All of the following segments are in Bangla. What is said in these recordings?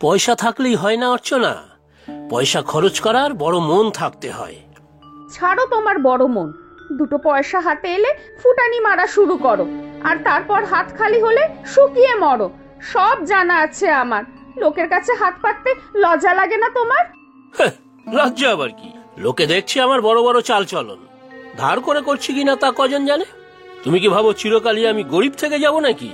পয়সা থাকলেই হয় না অর্চনা, পয়সা খরচ করার বড় মন থাকতে হয়। ছাড়ো তোমার বড় মন, দুটো পয়সা হাতে এলে ফুটানি মারা শুরু করো, আর তারপর হাত খালি হলে শুকিয়ে মরো। সব জানা আছে আমার। লোকের কাছে হাত পাততে লজ্জা লাগে না তোমার? লজ্জা আবার কি? লোকে দেখছে আমার বড় বড় চাল চলন, ধার করে করছি কিনা তা কজন জানে। তুমি কি ভাবো চিরকালই আমি গরিব থেকে যাব নাকি?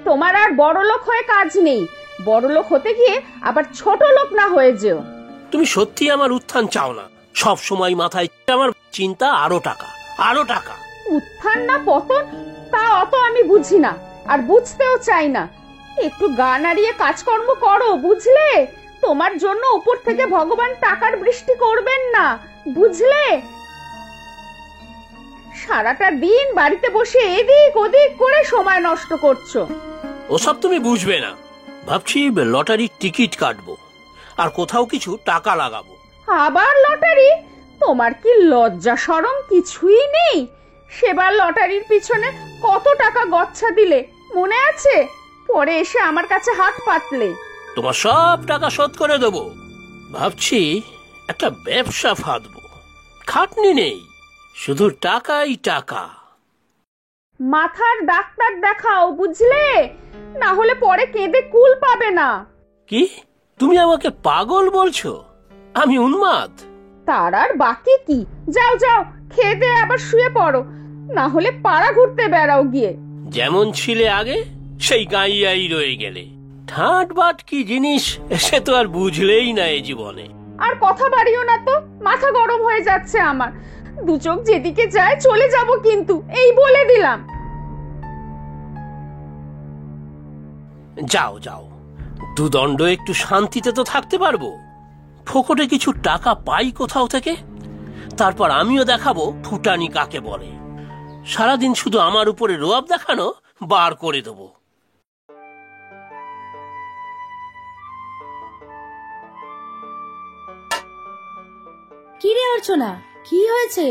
তোমার আর বড় লোক হয়ে কাজ নেই। বড় লোক হতে গিয়ে আবার ছোট লোক না হয়ে যেও। তুমি সত্যি আমার উত্থান চাও না? সব সময় মাথায় আমার চিন্তা আরো টাকা, আরো টাকা। উত্থান না পতন তা অত আমি বুঝি না, আর বুঝতেও চাই না। একটু গা নাড়িয়ে কাজকর্ম করো, বুঝলে? তোমার জন্য উপর থেকে ভগবান টাকার বৃষ্টি করবেন না, বুঝলে? সারাটা দিন বাড়িতে বসে এদিক ওদিক করে সময় নষ্ট করছো। ওসব তুমি বুঝবে না। ভাবছি লটারির টিকিট কাটবো, আর কোথাও কিছু টাকা লাগাবো। আবার লটারি? তোমার কি লজ্জা শরম কিছুই নেই? সেবার লটারির পিছনে কত টাকা গচ্ছা দিলে মনে আছে? পরে এসে আমার কাছে হাত পাতলে। তোমার সব টাকা শোধ করে দেবো। ভাবছি একটা ব্যবসা ফাঁদবো। খাটনি নেই, শুধু টাকাই টাকা। মাথার ডাক্তার দেখাও, বুঝলে? না হলে পরে কেঁদে কুল পাবে না। কি তুমি আমাকে পাগল বলছো? আমি উন্মাদ? তার আর বাকি কি? যাও যাও, খেয়ে দিয়ে আবার শুয়ে পড়ো, না হলে পাড়া ঘুরতে বেড়াও গিয়ে। যেমন ছিলে আগে সেই গাইয়াই রয়ে গেলে। ঠাট বাট কি জিনিস সে তো আর বুঝলেই না এই জীবনে। আর কথা বাড়িও না তো, মাথা গরম হয়ে যাচ্ছে আমার। দু চোখ যেদিকে যায় চলে যাব কিন্তু, এই বলে দিলাম। যাও যাও, দুদণ্ড একটু শান্তিতে তো থাকতে পারবো। ফোকটে কিছু টাকা পাই কোথাও থেকে, তারপর আমিও দেখাবো ফুটানি কাকে বলে। সারাদিন শুধু আমার উপরে রোয়াব দেখানো বার করে দেবো। কি রে অর্চনা, কি হয়েছে?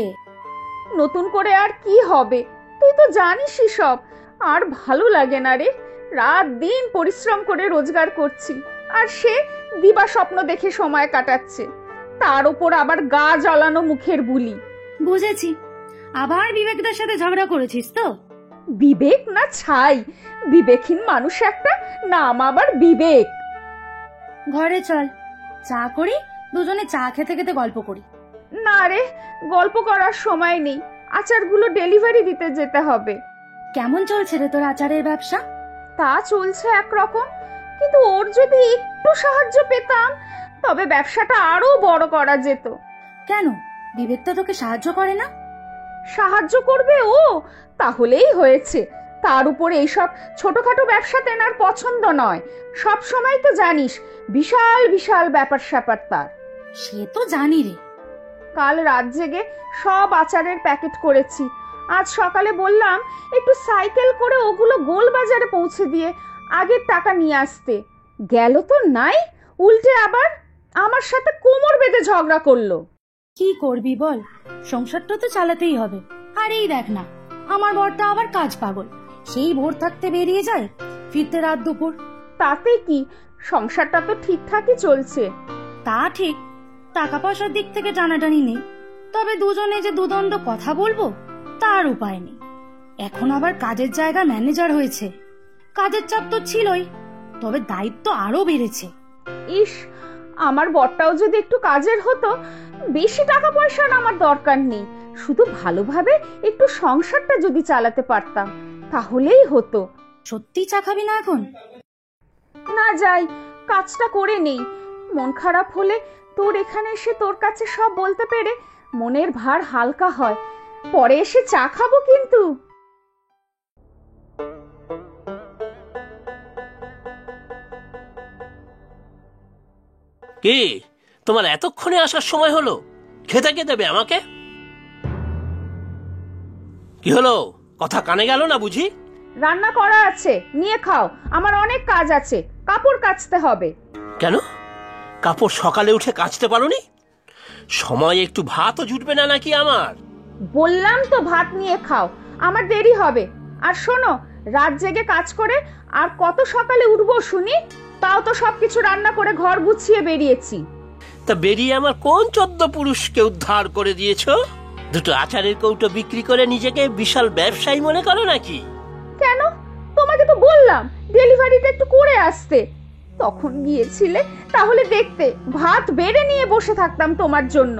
নতুন করে আর কি হবে? তুই তো জানিসই সব। আর ভালো লাগে না রে। রাত দিন পরিশ্রম করে রোজগার করছি, আর সে দিবা স্বপ্ন দেখে সময় কাটাচ্ছে। তার উপর আবার গা জ্বালানো মুখের বুলি। বুঝেছি, আবার বিবেকদার সাথে ঝগড়া করেছিস তো? বিবেক না ছাই, বিবেকহীন মানুষ একটা, নাম আবার বিবেক। ঘরে চল, চা করি, দুজনে চা খেতে খেতে গল্প করি। না রে, গল্প করার সময় নেই। আচারগুলো ডেলিভারি দিতে যেতে হবে। কেমন চলছে রে তোর আচারের ব্যবসা? তা চলছে একরকম, কিন্তু ওর যদি একটু সাহায্য পেতাম তবে ব্যবসাটা আরো বড় করা যেত। কেন, বিবেক তো তোকে সাহায্য করে না? সাহায্য করবে ও, তাহলেই হয়েছে। তার উপরে এইসব ছোটখাটো ব্যবসা তেনার পছন্দ নয়। সব সময় তো জানিস বিশাল বিশাল ব্যাপার স্যাপার তার। সে তো জানি রে। কাল রাত জেগে সব আচারের প্যাকেট করেছি। আজ সকালে বললাম একটু সাইকেল করে ওগুলো গোল বাজারে পৌঁছে দিয়ে আগের টাকা নিয়ে আসতে। গেল তো নাই, উল্টে আবার আমার সাথে কোমর বেঁধে ঝগড়া করলো। কি করবি বল, সংসারটা তো চালাতেই হবে। আর এই দেখ না, আমার বরটা আবার কাজ পাগল। সেই ভোর থাকতে বেরিয়ে যায়, ফিরতে রাত দুপুর। তাতে কি, সংসারটা তো ঠিকঠাকই চলছে। তা ঠিক, টাকা পয়সার দিক থেকে টানাটানি নেই, তবে দুজনে যে দুদণ্ড কথা বলবো তার উপায় নেই। এখন আবার কাজের জায়গা ম্যানেজার হয়েছে। কাজের চাপ তো ছিলই, তবে দায়িত্ব আরো বেড়েছে। ইস, আমার বরটাও যদি একটু কাজের হতো। বেশি টাকা পয়সার আমার দরকার নেই, শুধু ভালোভাবে একটু সংসারটা যদি চালাতে পারতাম তাহলেই হতো। সত্যি চা খাবি না এখন? না, যাই, কাজটা করে নেই। মন খারাপ হলে তোর এখানে এসে তোর কাছে সব বলতে পেরে মনের ভার হালকা হয়। পরে এসে চা খাবো কিন্তু। কি তোমার এতক্ষণে আসার সময় হলো? খেতে কে দেবে আমাকে? কি হলো, কথা কানে গেল না বুঝি? রান্না করা আছে, নিয়ে খাও। আমার অনেক কাজ আছে, কাপড় কাচতে হবে। কেন, কাপড় সকালে উঠে কাচতে পারোনি? সময় একটু ভাতও জুটবে না নাকি আমার? বললাম তো ভাত নিয়ে খাও, আমার দেরি হবে। আর শোনো, রাত জেগে কাজ করে আর কত সকালে উঠবো শুনি? তাও তো সবকিছু রান্না করে ঘর গুছিয়ে বেরিয়েছি। তা বেরিয়ে আমার কোন 14 পুরুষকে উদ্ধার করে দিয়েছ? দুটো আচারের কৌটো বিক্রি করে নিজেকে বিশাল ব্যবসায়ী মনে করো নাকি? কেন? তোমাকে তো বললাম ডেলিভারিটা একটু করে আসতে, তখন গিয়েছিলে। তাহলে দেখতে ভাত বেড়ে নিয়ে বসে থাকতাম তোমার জন্য।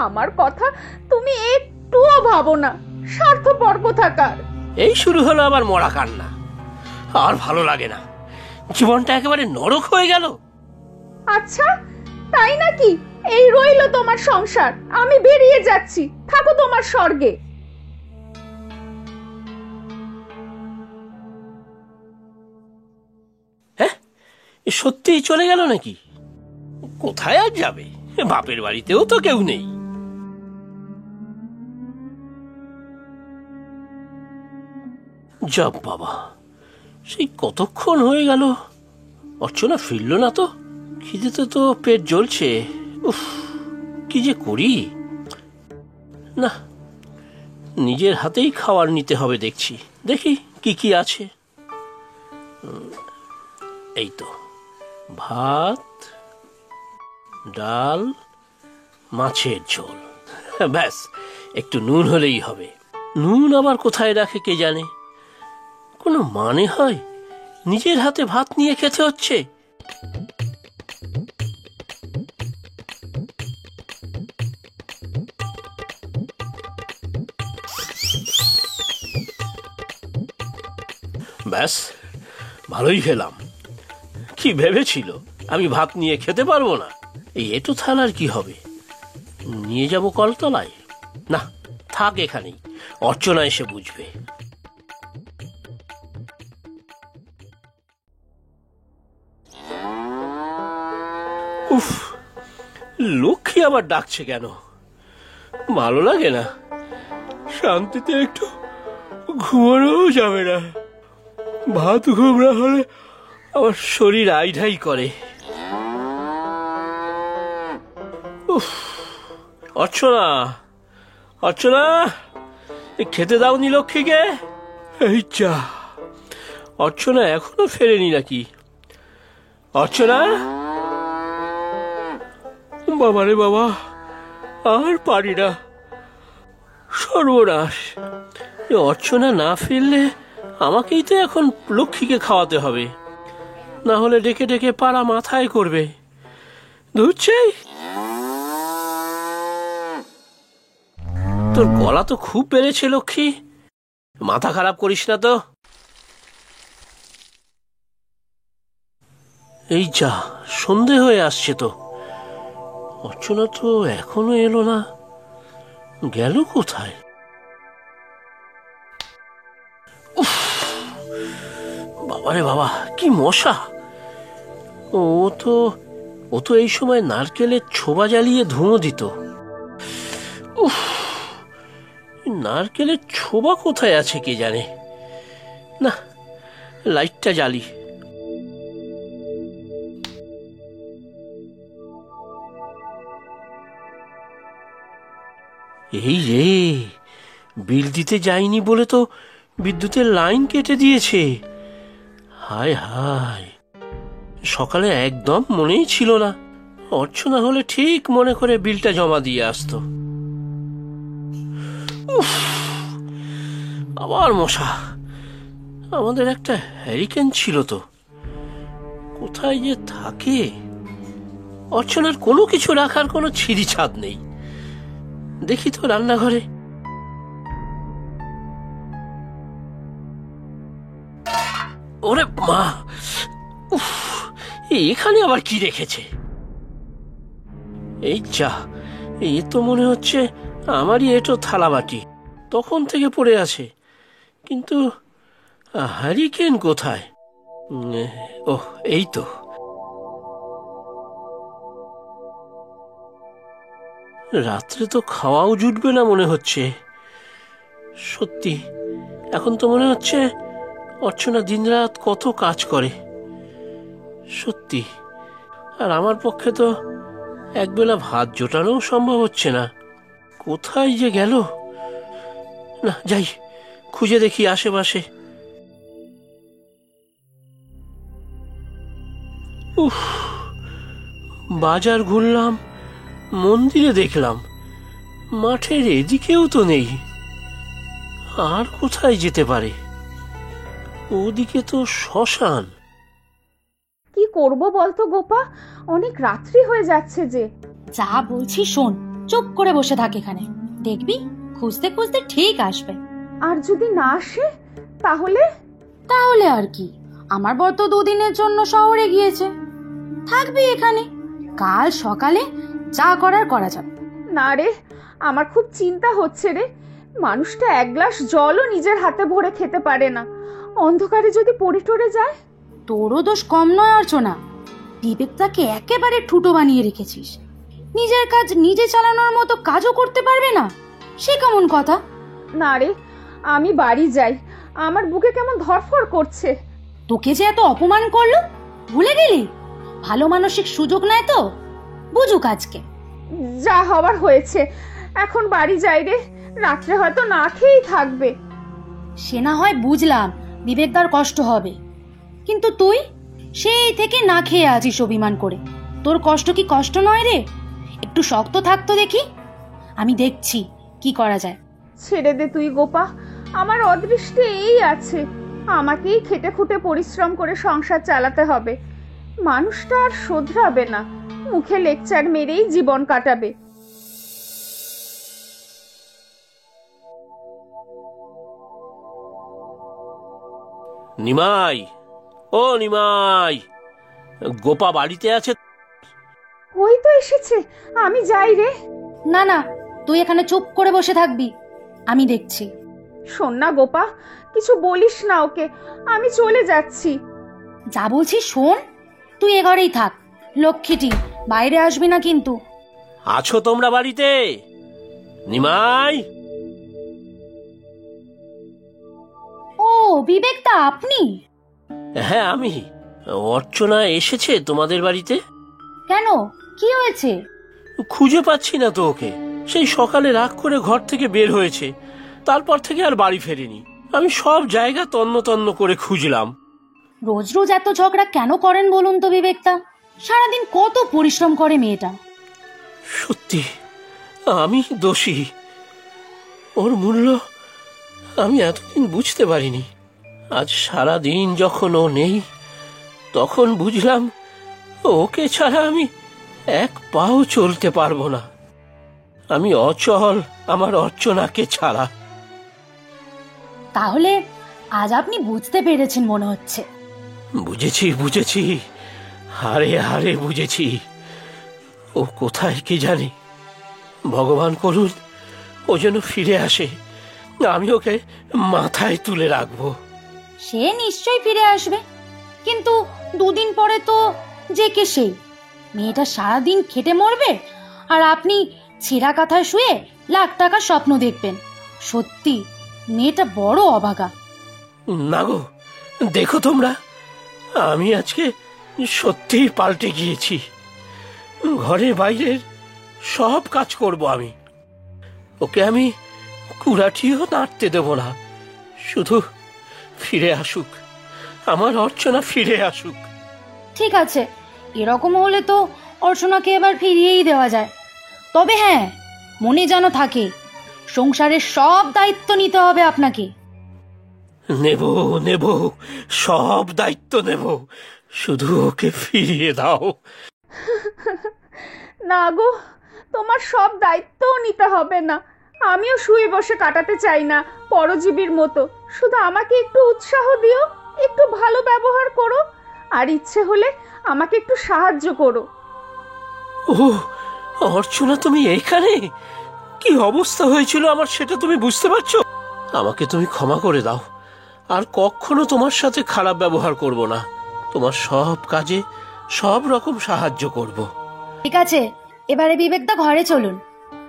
আমার কথা তুমি একটুও ভাবো না, স্বার্থপর কোথাকার। এই শুরু হলো আবার মরা কান্না। আর ভালো লাগে না, জীবনটা একেবারে নরক হয়ে গেল। আচ্ছা তাই নাকি? এই রইলো তোমার সংসার, আমি বেরিয়ে যাচ্ছি, থাকো তোমার স্বর্গে। হ্যাঁ, সত্যিই চলে গেল নাকি? কোথায় আর যাবে? বাপের বাড়িতেও তো কেউ নেই। যাব বাবা, সেই কতক্ষণ হয়ে গেল অর্চনা ফিরল না তো। খিদেতে তো পেট জ্বলছে। উফ, কি যে করি। না, নিজের হাতেই খাবার নিতে হবে দেখছি। দেখি কি কি আছে। এই তো ভাত, ডাল, মাছের ঝোল, ব্যাস একটু নুন হলেই হবে। নুন আবার কোথায় রাখে কে জানে। কোনো মানে হয় নিজের হাতে ভাত নিয়ে খেতে হচ্ছে? ব্যাস ভালোই খেলাম। কি ভেবেছিল আমি ভাত নিয়ে খেতে পারবো না? এই এটো থালার কি হবে? নিয়ে যাব কলতলায়? না, থাক এখানেই, অর্চনা এসে বুঝবে। উফ, লক্ষ্মী আবার ডাকছে কেন? ভালো লাগে না, শান্তিতে একটু ঘুমানো যাবে না। ভাত ঘুম না হলে আমার শরীর আইঢাই করে। উফ, অর্চনা, অর্চনা, খেতে দাওনি লক্ষ্মীকে? এই যা, অর্চনা এখনো ফেরেনি নাকি? অর্চনা, বাবারে বাবা, আর পারি না, সর্বনাশ। অর্চনা না ফিরলে আমাকেই তো এখন লক্ষ্মীকে খাওয়াতে হবে, না হলে ডেকে ডেকে পাড়া মাথায় করবে। ধুচ্ছে, তোর গলা তো খুব বেড়েছে লক্ষ্মী, মাথা খারাপ করিস না তো। এই যা, সন্ধে হয়ে আসছে তো, অর্চনা তো এখনো এলো না, গেল কোথায়? উফ, বাবারে বাবা, কি মশা! ও তো এই সময় নারকেলের ছোবা জ্বালিয়ে ধুঁয়ো দিত। উফ, নারকেলের ছোবা কোথায় আছে কে জানে। না, লাইটটা জ্বালি। এই রে, বিল দিতে যাইনি বলে তো বিদ্যুতের লাইন কেটে দিয়েছে। হায় হায়, সকালে একদম মনেই ছিল না। অর্চনা হলে ঠিক মনে করে বিলটা জমা দিয়ে আসতো। উফ, আবার মশা। আমাদের একটা হ্যারিকেন ছিল তো, কোথায় যে থাকে? অর্চনার কোনো কিছু রাখার কোনো ছিঁড়ি ছাদ নেই। দেখি তো রান্নাঘরে। ওরে মা, উফ, এখানে আবার কি রেখেছে? এই যা, এ তো মনে হচ্ছে আমারই এটো থালাবাটি, তখন থেকে পড়ে আছে। কিন্তু হ্যারিকেন কোথায়? ও, এই তো। রাত্রে তো খাওয়াও জুটবে না মনে হচ্ছে। সত্যি, এখন তো মনে হচ্ছে অর্চনা দিনরাত কত কাজ করে। সত্যি, আর আমার পক্ষে তো একবেলা ভাত জোটানো সম্ভব হচ্ছে না। কোথায় যে গেল? না, যাই, খুঁজে দেখি আশেপাশে। উফ, বাজার ঘুরলাম, মন্দিরে দেখলাম, মাঠের এদিকেও তো নেই। আর কোথায় যেতে পারে? ওদিকে তো শ্মশান। কি করব বলতো গোপা, অনেক রাত্রি হয়ে যাচ্ছে যে। যা বলছি শোন, চুপ করে বসে থাক এখানে, দেখবি খুঁজতে খুঁজতে ঠিক আসবে। আর যদি না আসে তাহলে? তাহলে আর কি, আমার বর তো দুদিনের জন্য শহরে গিয়েছে, থাকবি এখানে, কাল সকালে যা করার করা যাবে। না রে, আমার খুব চিন্তা হচ্ছে রে। মানুষটা এক গ্লাস জলও নিজের হাতে ভরে খেতে পারে না, অন্ধকারে যদি পড়ে টরে যায়। তোরও দোষ কম নয় অর্চনা, বিবেকটাকে একেবারে ঠুটো বানিয়ে রেখেছিস। নিজের কাজ নিজে চালানোর মতো কাজও করতে পারবে না, সে কেমন কথা? না রে, আমি বাড়ি যাই, আমার বুকে কেমন ধরফর করছে। তোকে যে এত অপমান করলো, ভুলে গেলি? ভালো মানসিক সুযোগ নেয় তো, বুঝুক আজকে। যা হবার হয়েছে, এখন বাড়ি যাই রে, রাত্রে হয়তো না খেয়েই থাকবে। সে না হয় বুঝলাম বিবেকদার কষ্ট হবে, কিন্তু তুই সেই থেকে না খেয়ে আছিস অভিমান করে। তোর কষ্ট কি কষ্ট নয় রে? একটু শক্ত থাকতো দেখি, আমি দেখছি কি করা যায়। ছেড়ে দে তুই গোপা, আমার অদৃষ্টে এই আছে, আমাকেই খেটে খুঁটে পরিশ্রম করে সংসার চালাতে হবে। মানুষটা আর শোধরাবে না, মুখে লেকচার মেরেই জীবন কাটাবে। নিমাই, ও নিমাই, গোপা বাড়িতে আছে? ওই তো এসেছে, আমি যাই রে। না না, তুই এখানে চুপ করে বসে থাকবি, আমি দেখছি। শোন না গোপা, কিছু বলিস না ওকে, আমি চলে যাচ্ছি। যা বলছি শোন, তুই এ ঘরেই থাক, লক্ষ্মীটি, বাইরে আসবি না কিন্তু। আছো তোমরা বাড়িতে? নিমাই? ও বিবেকদা, আপনি? হ্যাঁ আমি। অর্চনা এসেছে তোমাদের বাড়িতে? কেন, কি হয়েছে? খুঁজে পাচ্ছি না তো ওকে। সেই সকালে রাগ করে ঘর থেকে বের হয়েছে, তারপর থেকে আর বাড়ি ফেরেনি। আমি সব জায়গা তন্ন তন্ন করে খুঁজলাম। রোজ রোজ এত ঝগড়া কেন করেন বলুন তো বিবেকদা? সারাদিন কত পরিশ্রম করে মেয়েটা। সত্যি আমি দোষী। ওর মূল্য আমি এতদিন বুঝতে পারিনি। আজ সারা দিন যখন ও নেই, তখন বুঝলাম ওকে ছাড়া আমি এক পাও চলতে পারবো না। আমি অচল আমার অর্চনাকে ছাড়া। তাহলে আজ আপনি বুঝতে পেরেছেন মনে হচ্ছে। বুঝেছি বুঝেছি, হারে হারে বুঝেছি। ও কোথায় কি জানি। ভগবান করুন ও যেন ফিরে আসে, আমি ওকে মাথায় তুলে রাখবো। সে নিশ্চয়ই ফিরে আসবে, কিন্তু দুদিন পরে তো যে কে সেই। মেয়েটা সারাদিন খেটে মরবে, আর আপনি ছেঁড়া কাঁথায় শুয়ে লাখ টাকার স্বপ্ন দেখবেন। সত্যি মেয়েটা বড় অভাগা। না গো, দেখো তোমরা, আমি আজকে সত্যিই পাল্টে গিয়েছি। ঘরে বাইরের সব কাজ করব আমি। ওকে আমি কুড়াটিও নাড়তে দেব না। শুধু ফিরে আসুক, আমার অর্চনা ফিরে আসুক। ঠিক আছে, এরকম হলে তো অর্চনাকে এবার ফিরিয়েই দেওয়া যায়। তবে হ্যাঁ, মনে যেন থাকে, সংসারের সব দায়িত্ব নিতে হবে আপনাকে। নেব নেব, সব দায়িত্ব নেব, শুধু ওকে ফিরিয়ে দাও। না গো, তোমার সব দায়িত্বও নিতে হবে না। আমিও শুয়ে বসে কাটাতে চাই না পরজীবীর মতো। শুধু আমাকে একটু উৎসাহ দিও, একটু ভালো ব্যবহার করো, আর ইচ্ছে হলে আমাকে একটু সাহায্য করো। ও অর্চনা, তুমি এইখানে? কি অবস্থা হয়েছিল আমার সেটা তুমি বুঝতে পারছো? আমাকে তুমি ক্ষমা করে দাও, আর কখনো তোমার সাথে খারাপ ব্যবহার করব না। তোমার সব কাজে সব রকম সাহায্য করব। ঠিক আছে, এবারে বিবেকদা ঘরে চলুন,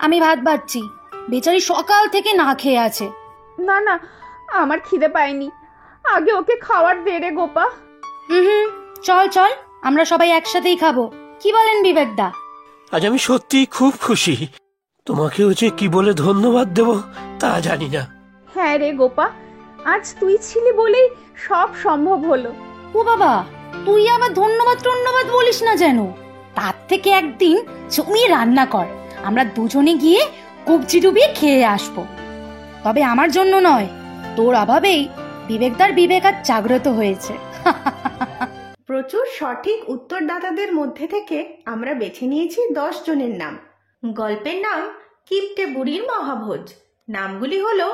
আমি ভাত বাড়ছি। বেচারি সকাল থেকে না খেয়ে আছে। না না, আমার খিদে পায়নি, আগে ওকে খাওয়ার দে রে গোপা। হুম, চল চল, আমরা সবাই একসাথেই খাবো, কি বলেন বিবেকদা? আজ আমি সত্যিই খুব খুশি। তোমাকেও যে কি বলে ধন্যবাদ দেব তা জানি না। হ্যাঁ রে গোপা, আজ তুই ছিলি বলেই সব সম্ভব হলো। ও বাবা, তুই আবার ধন্যবাদ টন্যবাদ বলিস না যেন। তার থেকে একদিন জমিয়ে রান্না কর, আমরা দুজনে গিয়ে কবজি ডুবিয়ে খেয়ে আসবো। তবে আমার জন্য নয়, তোর অভাবেই বিবেকদার বিবেক আজ জাগ্রত হয়েছে। প্রচুর সঠিক উত্তরদাতাদের মধ্যে থেকে আমরা বেছে নিয়েছি 10 জনের নাম। গল্পের নাম কিপ্টে বুড়ির মহাভোজ। নামগুলি হলো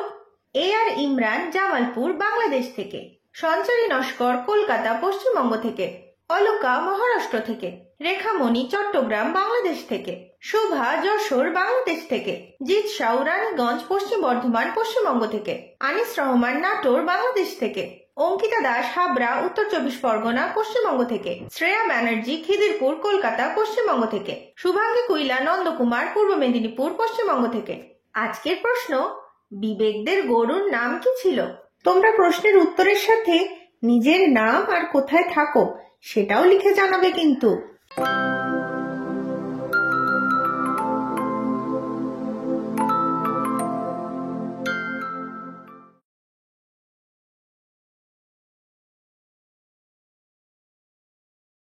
আর ইমরান, জামালপুর, বাংলাদেশ থেকে; সঞ্চারী নস্কর, কলকাতা, পশ্চিমবঙ্গ থেকে; অলকা, মহারাষ্ট্র থেকে; রেখামণি, চট্টগ্রাম, বাংলাদেশ থেকে; শোভা, যশোর, বাংলাদেশ থেকে; জিৎ সাউ, রানীগঞ্জ, পশ্চিম বর্ধমান, পশ্চিমবঙ্গ থেকে; আনিস রহমান, নাটোর, বাংলাদেশ থেকে; অঙ্কিতা দাস, হাবড়া, উত্তর 24 পরগনা, পশ্চিমবঙ্গ থেকে; শ্রেয়া ব্যানার্জি, খিদিরপুর, কলকাতা, পশ্চিমবঙ্গ থেকে; শুভাঙ্গী কুইলা, নন্দকুমার, পূর্ব মেদিনীপুর, পশ্চিমবঙ্গ থেকে। আজকের প্রশ্ন, বিবেকদের গরুর নাম কি ছিল? তোমরা প্রশ্নের উত্তরের সাথে নিজের নাম আর কোথায় থাকো সেটাও লিখে জানাবে কিন্তু।